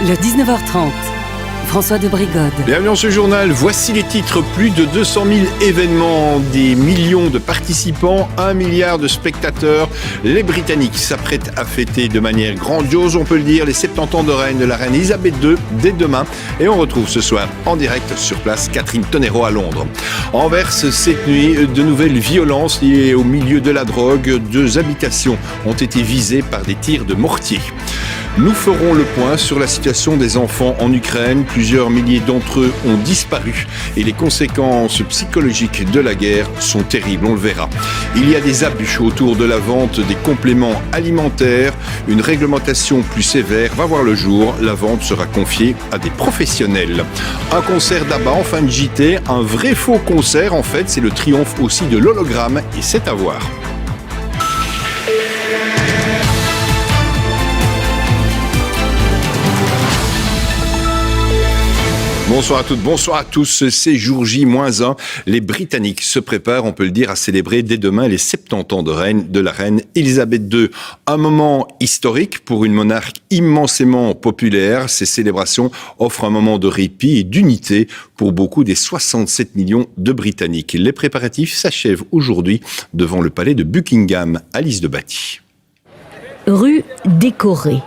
Le 19h30, François de Brigode. Bienvenue dans ce journal. Voici les titres. Plus de 200 000 événements, des millions de participants, 1 milliard de spectateurs. Les Britanniques s'apprêtent à fêter de manière grandiose, on peut le dire, les 70 ans de règne de la reine Elisabeth II dès demain. Et on retrouve ce soir en direct sur place Catherine Tonero à Londres. Anvers, cette nuit, de nouvelles violences liées au milieu de la drogue. 2 habitations ont été visées par des tirs de mortier. Nous ferons le point sur la situation des enfants en Ukraine. Plusieurs milliers d'entre eux ont disparu et les conséquences psychologiques de la guerre sont terribles, on le verra. Il y a des abus autour de la vente des compléments alimentaires. Une réglementation plus sévère va voir le jour. La vente sera confiée à des professionnels. Un concert d'ABBA en fin de JT, un vrai faux concert en fait, c'est le triomphe aussi de l'hologramme et c'est à voir. Bonsoir à toutes, bonsoir à tous. C'est jour J-1. Les Britanniques se préparent, on peut le dire, à célébrer dès demain les 70 ans de règne de la reine Elisabeth II. Un moment historique pour une monarque immensément populaire. Ces célébrations offrent un moment de répit et d'unité pour beaucoup des 67 millions de Britanniques. Les préparatifs s'achèvent aujourd'hui devant le palais de Buckingham. Alice de Batty. Rue décorée,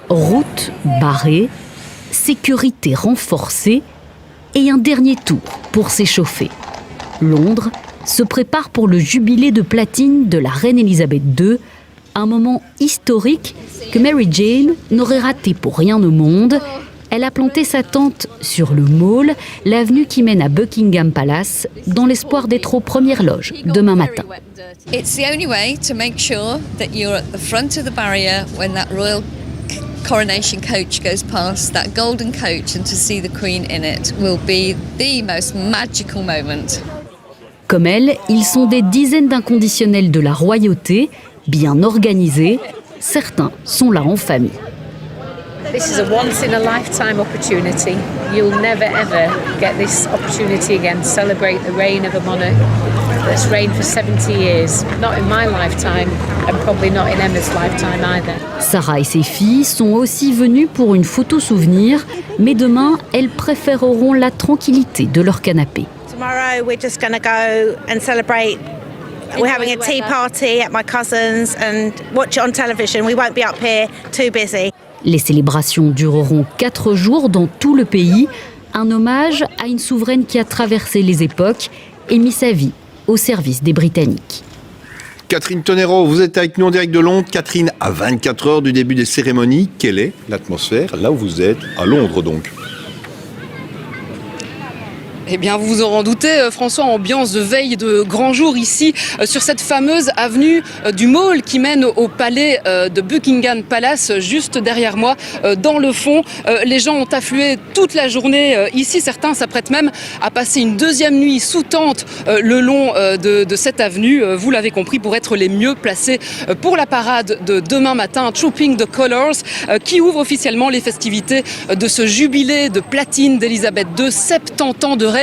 route barrée, sécurité renforcée et un dernier tour pour s'échauffer. Londres se prépare pour le jubilé de platine de la reine Elisabeth II, un moment historique que Mary Jane n'aurait raté pour rien au monde. Elle a planté sa tente sur le Mall, l'avenue qui mène à Buckingham Palace, dans l'espoir d'être aux premières loges demain matin. It's the only way to make sure that you're at the front of the barrier when that royal coronation coach goes past, that golden coach, and to see the Queen in it will be the most magical moment. Comme elle, ils sont des dizaines d'inconditionnels de la royauté, bien organisés. Certains sont là en famille. This is a once-in-a-lifetime opportunity. You'll never ever get this opportunity again to celebrate the reign of a monarch that's reigned for 70 years. Not in my lifetime, and probably not in Emma's lifetime either. Sarah et ses filles sont aussi venues pour une photo souvenir, mais demain, elles préféreront la tranquillité de leur canapé. Tomorrow, we're just going to go and celebrate. We're having a tea party at my cousin's and watch it on television. We won't be up here too busy. Les célébrations dureront 4 jours dans tout le pays. Un hommage à une souveraine qui a traversé les époques et mis sa vie au service des Britanniques. Catherine Tonero, vous êtes avec nous en direct de Londres. Catherine, à 24 heures du début des cérémonies, quelle est l'atmosphère là où vous êtes, à Londres donc ? Eh bien, vous vous en doutez, François, ambiance de veille de grand jour ici, sur cette fameuse avenue du Mall qui mène au palais de Buckingham Palace, juste derrière moi, dans le fond. Les gens ont afflué toute la journée ici. Certains s'apprêtent même à passer une deuxième nuit sous tente le long de cette avenue. Vous l'avez compris, pour être les mieux placés pour la parade de demain matin, Trooping the Colours, qui ouvre officiellement les festivités de ce jubilé de platine d'Elisabeth II, 70 ans de règne.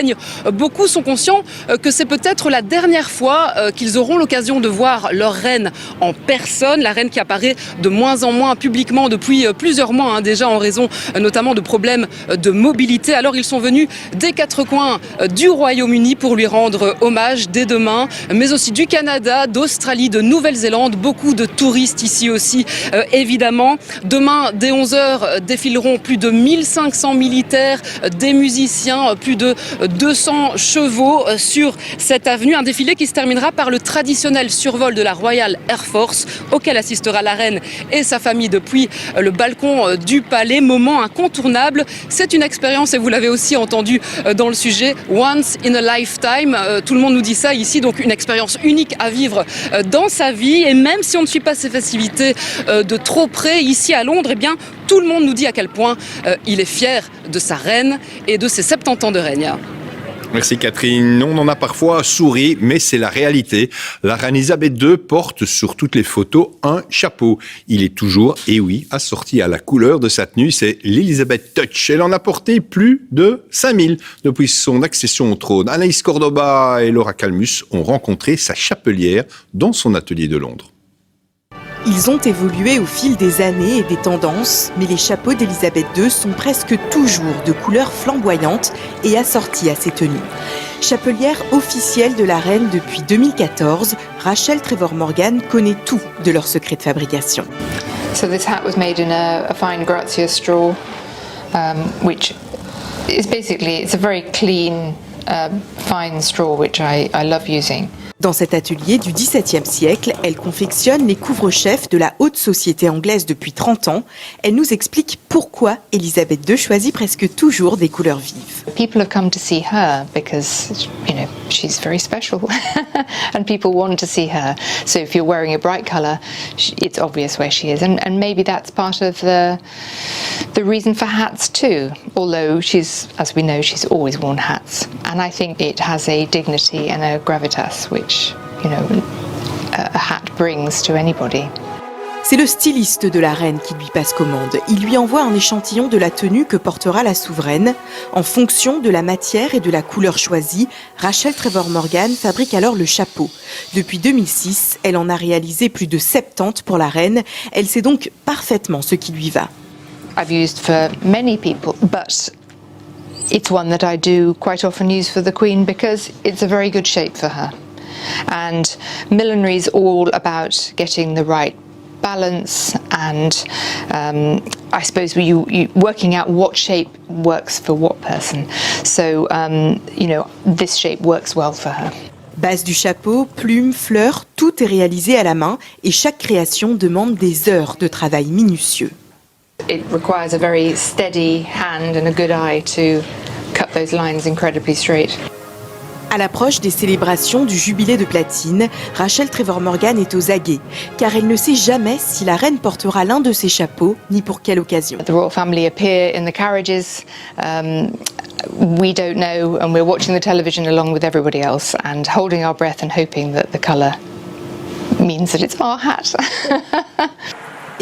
Beaucoup sont conscients que c'est peut-être la dernière fois qu'ils auront l'occasion de voir leur reine en personne, la reine qui apparaît de moins en moins publiquement depuis plusieurs mois, déjà en raison notamment de problèmes de mobilité. Alors ils sont venus des 4 coins du Royaume-Uni pour lui rendre hommage dès demain, mais aussi du Canada, d'Australie, de Nouvelle-Zélande, beaucoup de touristes ici aussi évidemment. Demain dès 11h défileront plus de 1500 militaires, des musiciens, plus de 200 chevaux sur cette avenue. Un défilé qui se terminera par le traditionnel survol de la Royal Air Force auquel assistera la reine et sa famille depuis le balcon du palais. Moment incontournable. C'est une expérience, et vous l'avez aussi entendu dans le sujet, once in a lifetime. Tout le monde nous dit ça ici, donc une expérience unique à vivre dans sa vie. Et même si on ne suit pas ces festivités de trop près ici à Londres, eh bien tout le monde nous dit à quel point il est fier de sa reine et de ses 70 ans de règne. Merci Catherine. On en a parfois souri, mais c'est la réalité. La reine Elisabeth II porte sur toutes les photos un chapeau. Il est toujours, et oui, assorti à la couleur de sa tenue. C'est l'Elizabeth Touch. Elle en a porté plus de 5000 depuis son accession au trône. Anaïs Cordoba et Laura Calmus ont rencontré sa chapelière dans son atelier de Londres. Ils ont évolué au fil des années et des tendances, mais les chapeaux d'Élisabeth II sont presque toujours de couleurs flamboyantes et assortis à ces tenues. Chapelière officielle de la reine depuis 2014, Rachel Trevor-Morgan connaît tout de leur secret de fabrication. So this hat was made in a fine Grazia straw, which is basically, it's a very clean, fine straw, which I love using. Dans cet atelier du XVIIe siècle, elle confectionne les couvre-chefs de la haute société anglaise depuis 30 ans. Elle nous explique pourquoi Élisabeth II choisit presque toujours des couleurs vives. People have come to see her because, you know, she's very special and people want to see her. So if you're wearing a bright colour, it's obvious where she is. And maybe that's part of the reason for hats too. Although she's, as we know, she's always worn hats. And I think it has a dignity and a gravitas which, you know, a hat brings to anybody. C'est le styliste de la reine qui lui passe commande. Il lui envoie un échantillon de la tenue que portera la souveraine. En fonction de la matière et de la couleur choisie, Rachel Trevor-Morgan fabrique alors le chapeau. Depuis 2006, elle en a réalisé plus de 70 pour la reine. Elle sait donc parfaitement ce qui lui va. I've used for many people, but it's one that I do quite often use for the Queen because it's a very good shape for her. And millinery is all about getting the right balance and I suppose you working out what shape works for what person. So, you know, this shape works well for her. Base du chapeau, plumes, fleurs, tout est réalisé à la main et chaque création demande des heures de travail minutieux. It requires a very steady hand and a good eye to cut those lines incredibly straight. À l'approche des célébrations du jubilé de platine, Rachel Trevor-Morgan est aux aguets, car elle ne sait jamais si la reine portera l'un de ses chapeaux, ni pour quelle occasion. The royal family appear in the carriages. We don't know, and we're watching the television along with everybody else and holding our breath and hoping that the colour means that it's our hat.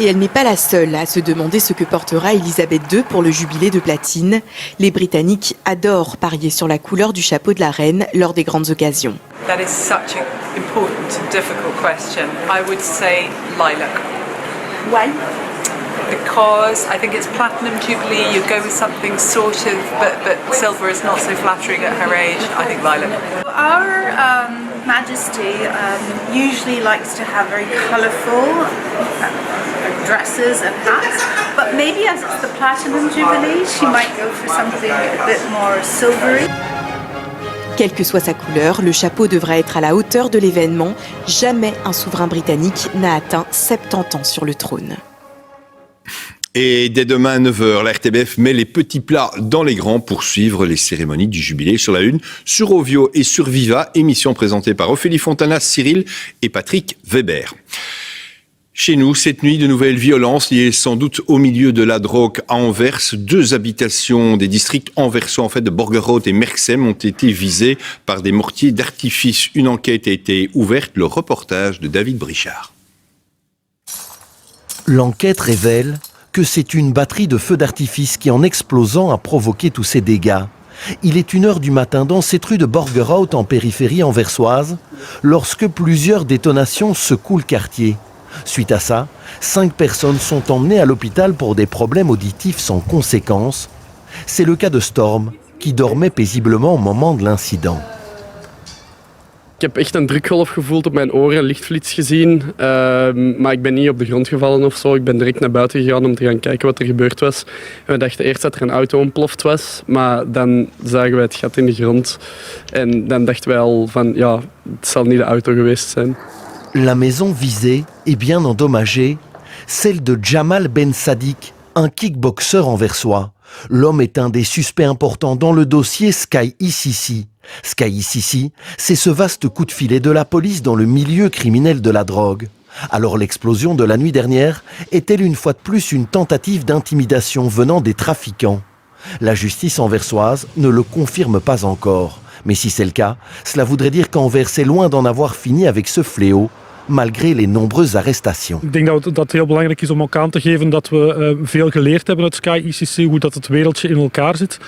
Et elle n'est pas la seule à se demander ce que portera Élisabeth II pour le jubilé de platine. Les Britanniques adorent parier sur la couleur du chapeau de la reine lors des grandes occasions. That is such an important and difficult question. I would say lilac. Why? Because I think it's platinum jubilee, you go with something sort of, but silver is not so flattering at her age. I think lilac. Our Majesty usually likes to have very colourful dresses and hats, but maybe as it's the Platinum Jubilee, she might go for something a bit more silvery. Quelle que soit sa couleur, le chapeau devra être à la hauteur de l'événement. Jamais un souverain britannique n'a atteint 70 ans sur le trône. Et dès demain à 9h, la RTBF met les petits plats dans les grands pour suivre les cérémonies du jubilé sur la Une, sur Ovio et sur Viva, émission présentée par Ophélie Fontana, Cyril et Patrick Weber. Chez nous, cette nuit, de nouvelles violences liées sans doute au milieu de la drogue à Anvers. 2 habitations des districts anversois, en fait, de Borgerhout et Merksem ont été visées par des mortiers d'artifice. Une enquête a été ouverte. Le reportage de David Brichard. L'enquête révèle que c'est une batterie de feux d'artifice qui, en explosant, a provoqué tous ces dégâts. Il est 1h du matin dans cette rue de Borgerhout en périphérie anversoise, lorsque plusieurs détonations secouent le quartier. Suite à ça, 5 personnes sont emmenées à l'hôpital pour des problèmes auditifs sans conséquence. C'est le cas de Storm, qui dormait paisiblement au moment de l'incident. Ik heb echt een drukgolf gevoeld op mijn oren, een lichtflits gezien, maar ik ben niet op de grond gevallen of zo. Ik ben direct naar buiten gegaan om te gaan kijken wat er gebeurd was. En we dachten eerst dat er een auto ontploft was, maar dan zagen wij het gat in de grond. En dan dachten wij al van, ja, het zal niet de auto geweest zijn. La maison visée est bien endommagée, celle de Jamal Ben Sadiq, un kickboxer anversois. L'homme est un des suspects importants dans le dossier Sky ICC. Sky ICC, c'est ce vaste coup de filet de la police dans le milieu criminel de la drogue. Alors l'explosion de la nuit dernière est-elle une fois de plus une tentative d'intimidation venant des trafiquants? La justice anversoise ne le confirme pas encore. Mais si c'est le cas, cela voudrait dire qu'Anvers est loin d'en avoir fini avec ce fléau. malgré les nombreuses arrestations. Ik denk dat het heel belangrijk is om ook aan te geven dat we veel geleerd hebben uit Sky ICC, hoe dat het wereldje in elkaar zit.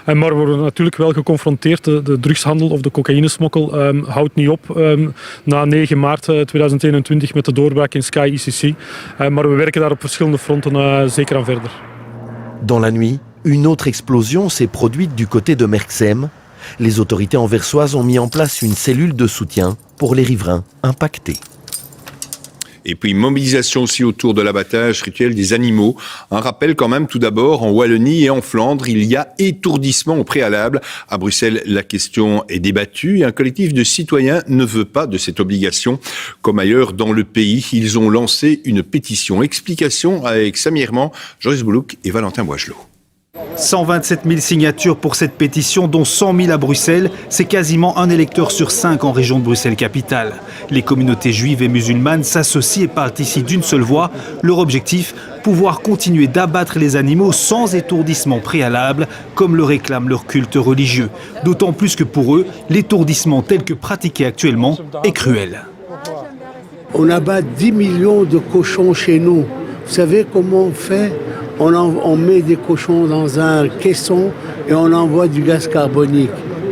Maar we worden natuurlijk wel geconfronteerd. De drugshandel of de cocaïnesmokkel houdt niet op na 9 maart 2021 met de doorbraak in Sky ICC. Maar we werken daar op verschillende fronten zeker aan verder. Dans la nuit, une autre explosion s'est produite du côté de Merksem. Les autorités anversoises ont mis en place une cellule de soutien pour les riverains impactés. Et puis mobilisation aussi autour de l'abattage rituel des animaux. Un rappel quand même tout d'abord, en Wallonie et en Flandre, il y a étourdissement au préalable. À Bruxelles, la question est débattue et un collectif de citoyens ne veut pas de cette obligation. Comme ailleurs dans le pays, ils ont lancé une pétition. Explication avec Samir Herman, Joris Boulouk et Valentin Boisgelot. 127 000 signatures pour cette pétition, dont 100 000 à Bruxelles. C'est quasiment un électeur sur 5 en région de Bruxelles-Capitale. Les communautés juives et musulmanes s'associent et parlent ici d'une seule voix. Leur objectif, pouvoir continuer d'abattre les animaux sans étourdissement préalable, comme le réclame leur culte religieux. D'autant plus que pour eux, l'étourdissement tel que pratiqué actuellement est cruel. On abat 10 millions de cochons chez nous. Vous savez comment on fait ? On met des cochons dans un caisson et on envoie du gaz carbonique.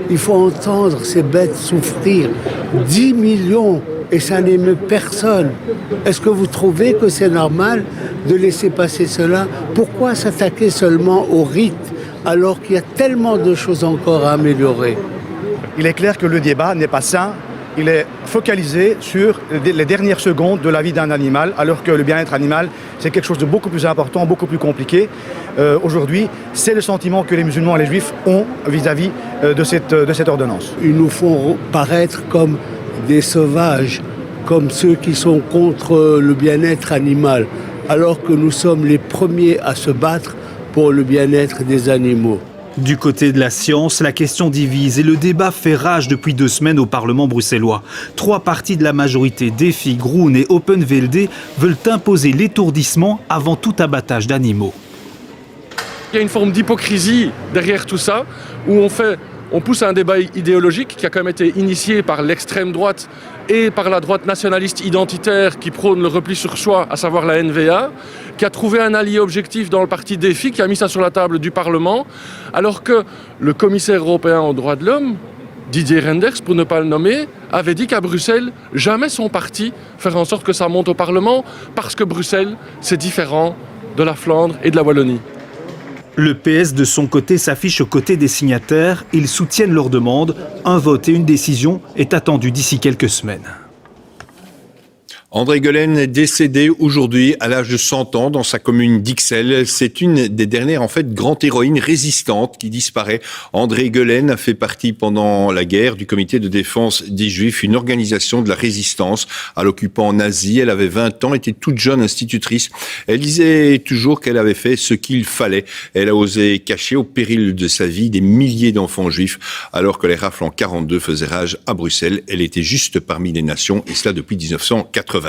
Il faut entendre ces bêtes souffrir. 10 millions et ça n'émeut personne. Est-ce que vous trouvez que c'est normal de laisser passer cela ? Pourquoi s'attaquer seulement au rite alors qu'il y a tellement de choses encore à améliorer ? Il est clair que le débat n'est pas sain. Il est focalisé sur les dernières secondes de la vie d'un animal, alors que le bien-être animal, c'est quelque chose de beaucoup plus important, beaucoup plus compliqué. Aujourd'hui, c'est le sentiment que les musulmans et les juifs ont vis-à-vis de cette ordonnance. Ils nous font paraître comme des sauvages, comme ceux qui sont contre le bien-être animal, alors que nous sommes les premiers à se battre pour le bien-être des animaux. Du côté de la science, la question divise et le débat fait rage depuis 2 semaines au Parlement bruxellois. 3 partis de la majorité, Défi, Groen et Open VLD, veulent imposer l'étourdissement avant tout abattage d'animaux. Il y a une forme d'hypocrisie derrière tout ça, où on pousse à un débat idéologique qui a quand même été initié par l'extrême droite et par la droite nationaliste identitaire qui prône le repli sur soi, à savoir la NVA, qui a trouvé un allié objectif dans le parti Défi, qui a mis ça sur la table du Parlement, alors que le commissaire européen aux droits de l'homme, Didier Reynders, pour ne pas le nommer, avait dit qu'à Bruxelles, jamais son parti ferait en sorte que ça monte au Parlement, parce que Bruxelles, c'est différent de la Flandre et de la Wallonie. Le PS, de son côté, s'affiche aux côtés des signataires. Ils soutiennent leur demande. Un vote et une décision est attendu d'ici quelques semaines. André Guelen est décédé aujourd'hui à l'âge de 100 ans dans sa commune d'Ixelles. C'est une des dernières, grandes héroïnes résistantes qui disparaît. André Guelen a fait partie pendant la guerre du comité de défense des Juifs, une organisation de la résistance à l'occupant nazi. Elle avait 20 ans, était toute jeune institutrice. Elle disait toujours qu'elle avait fait ce qu'il fallait. Elle a osé cacher au péril de sa vie des milliers d'enfants juifs alors que les rafles en 42 faisaient rage à Bruxelles. Elle était juste parmi les nations et cela depuis 1989.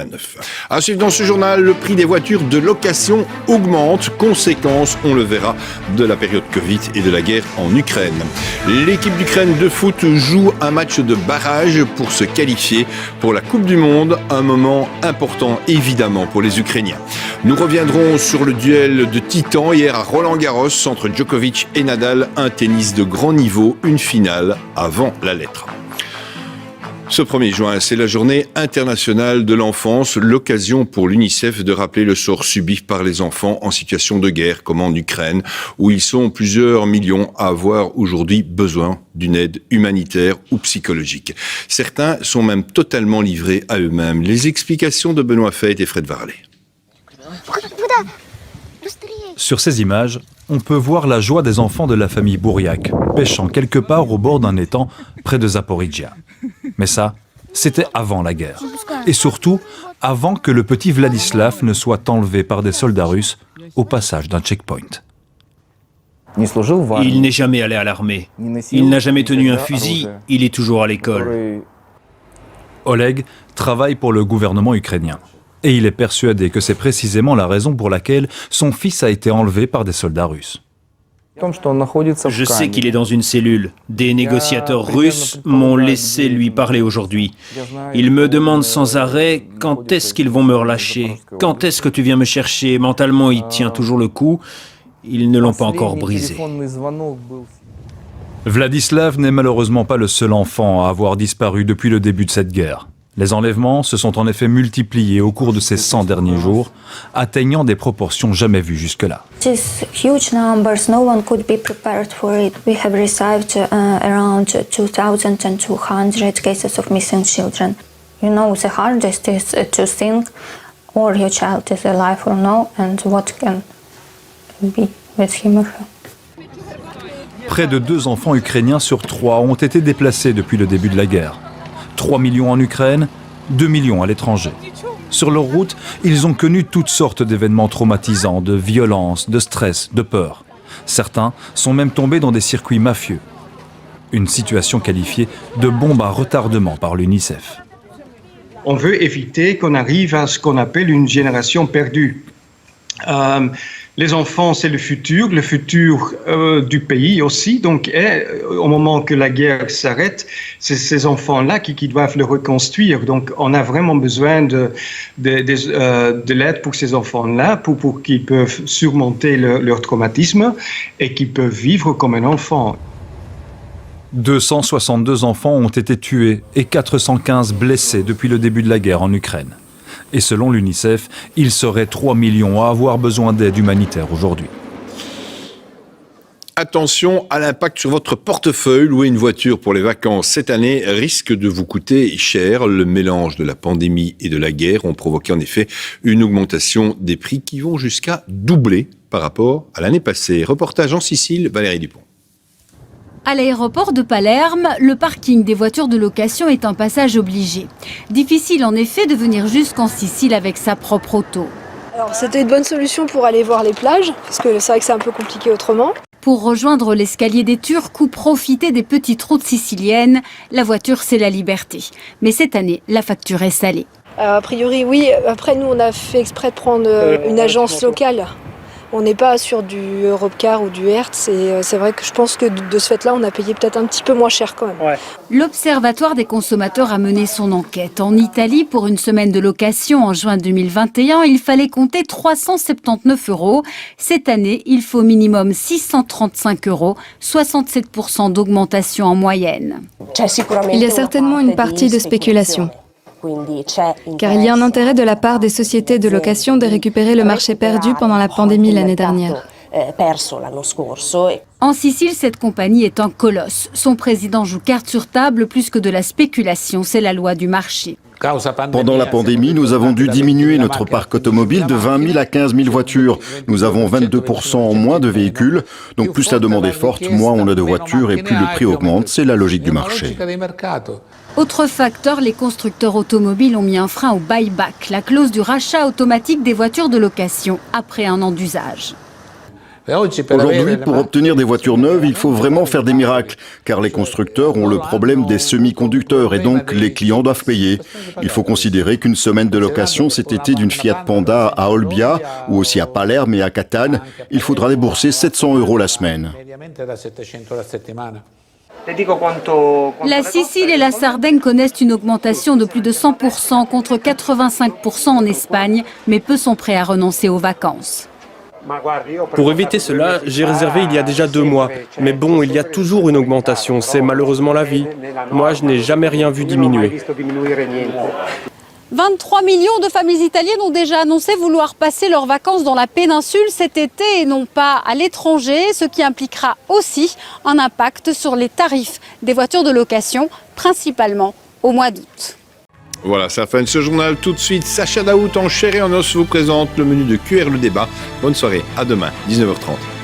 À suivre dans ce journal, le prix des voitures de location augmente. Conséquence, on le verra, de la période Covid et de la guerre en Ukraine. L'équipe d'Ukraine de foot joue un match de barrage pour se qualifier pour la Coupe du Monde. Un moment important, évidemment, pour les Ukrainiens. Nous reviendrons sur le duel de titans hier à Roland-Garros entre Djokovic et Nadal. Un tennis de grand niveau, une finale avant la lettre. Ce 1er juin, c'est la journée internationale de l'enfance, l'occasion pour l'UNICEF de rappeler le sort subi par les enfants en situation de guerre, comme en Ukraine, où ils sont plusieurs millions à avoir aujourd'hui besoin d'une aide humanitaire ou psychologique. Certains sont même totalement livrés à eux-mêmes. Les explications de Benoît Feit et Fred Varlet. Sur ces images, on peut voir la joie des enfants de la famille Bouriac, pêchant quelque part au bord d'un étang près de Zaporizhia. Mais ça, c'était avant la guerre. Et surtout, avant que le petit Vladislav ne soit enlevé par des soldats russes au passage d'un checkpoint. Il n'est jamais allé à l'armée. Il n'a jamais tenu un fusil. Il est toujours à l'école. Oleg travaille pour le gouvernement ukrainien. Et il est persuadé que c'est précisément la raison pour laquelle son fils a été enlevé par des soldats russes. Je sais qu'il est dans une cellule. Des négociateurs russes m'ont laissé lui parler aujourd'hui. Il me demande sans arrêt quand est-ce qu'ils vont me relâcher. Quand est-ce que tu viens me chercher? Mentalement, il tient toujours le coup. Ils ne l'ont pas encore brisé. Vladislav n'est malheureusement pas le seul enfant à avoir disparu depuis le début de cette guerre. Les enlèvements se sont en effet multipliés au cours de ces 100 derniers jours, atteignant des proportions jamais vues jusque-là. These huge numbers, no one could be prepared for it. We have received around 2,200 cases of missing children. You know, the hardest is to think or your child is alive or no, and what can be with him or her. Près de 2 enfants ukrainiens sur 3 ont été déplacés depuis le début de la guerre. 3 millions en Ukraine, 2 millions à l'étranger. Sur leur route, ils ont connu toutes sortes d'événements traumatisants, de violence, de stress, de peur. Certains sont même tombés dans des circuits mafieux. Une situation qualifiée de bombe à retardement par l'UNICEF. On veut éviter qu'on arrive à ce qu'on appelle une génération perdue. Les enfants, c'est le futur du pays aussi. Donc, au moment que la guerre s'arrête, c'est ces enfants-là qui doivent le reconstruire. Donc, on a vraiment besoin de l'aide pour ces enfants-là, pour qu'ils peuvent surmonter leur traumatisme et qu'ils peuvent vivre comme un enfant. 262 enfants ont été tués et 415 blessés depuis le début de la guerre en Ukraine. Et selon l'UNICEF, il serait 3 millions à avoir besoin d'aide humanitaire aujourd'hui. Attention à l'impact sur votre portefeuille. Louer une voiture pour les vacances cette année risque de vous coûter cher. Le mélange de la pandémie et de la guerre ont provoqué en effet une augmentation des prix qui vont jusqu'à doubler par rapport à l'année passée. Reportage en Sicile, Valérie Dupont. À l'aéroport de Palerme, le parking des voitures de location est un passage obligé. Difficile en effet de venir jusqu'en Sicile avec sa propre auto. Alors c'était une bonne solution pour aller voir les plages, parce que c'est vrai que c'est un peu compliqué autrement. Pour rejoindre l'escalier des Turcs ou profiter des petites routes siciliennes, la voiture c'est la liberté. Mais cette année, la facture est salée. A priori oui, après nous on a fait exprès de prendre une agence locale. On n'est pas sur du Europcar ou du Hertz et c'est vrai que je pense que de ce fait-là, on a payé peut-être un petit peu moins cher quand même. Ouais. L'Observatoire des consommateurs a mené son enquête. En Italie, pour une semaine de location en juin 2021, il fallait compter 379 €. Cette année, il faut au minimum 635 €, 67% d'augmentation en moyenne. Il y a certainement une partie de spéculation. Car il y a un intérêt de la part des sociétés de location de récupérer le marché perdu pendant la pandémie l'année dernière. En Sicile, cette compagnie est un colosse. Son président joue carte sur table plus que de la spéculation, c'est la loi du marché. Pendant la pandémie, nous avons dû diminuer notre parc automobile de 20 000 à 15 000 voitures. Nous avons 22% en moins de véhicules. Donc plus la demande est forte, moins on a de voitures et plus le prix augmente. C'est la logique du marché. Autre facteur, les constructeurs automobiles ont mis un frein au buyback, la clause du rachat automatique des voitures de location après un an d'usage. Aujourd'hui, pour obtenir des voitures neuves, il faut vraiment faire des miracles, car les constructeurs ont le problème des semi-conducteurs et donc les clients doivent payer. Il faut considérer qu'une semaine de location cet été d'une Fiat Panda à Olbia, ou aussi à Palerme et à Catane, il faudra débourser 700 € la semaine. La Sicile et la Sardaigne connaissent une augmentation de plus de 100% contre 85% en Espagne, mais peu sont prêts à renoncer aux vacances. Pour éviter cela, j'ai réservé il y a déjà 2 mois. Mais bon, il y a toujours une augmentation, c'est malheureusement la vie. Moi, je n'ai jamais rien vu diminuer. 23 millions de familles italiennes ont déjà annoncé vouloir passer leurs vacances dans la péninsule cet été et non pas à l'étranger, ce qui impliquera aussi un impact sur les tarifs des voitures de location, principalement au mois d'août. Voilà, c'est la fin de ce journal. Tout de suite, Sacha Daout en chair et en os vous présente le menu de QR le débat. Bonne soirée, à demain, 19h30.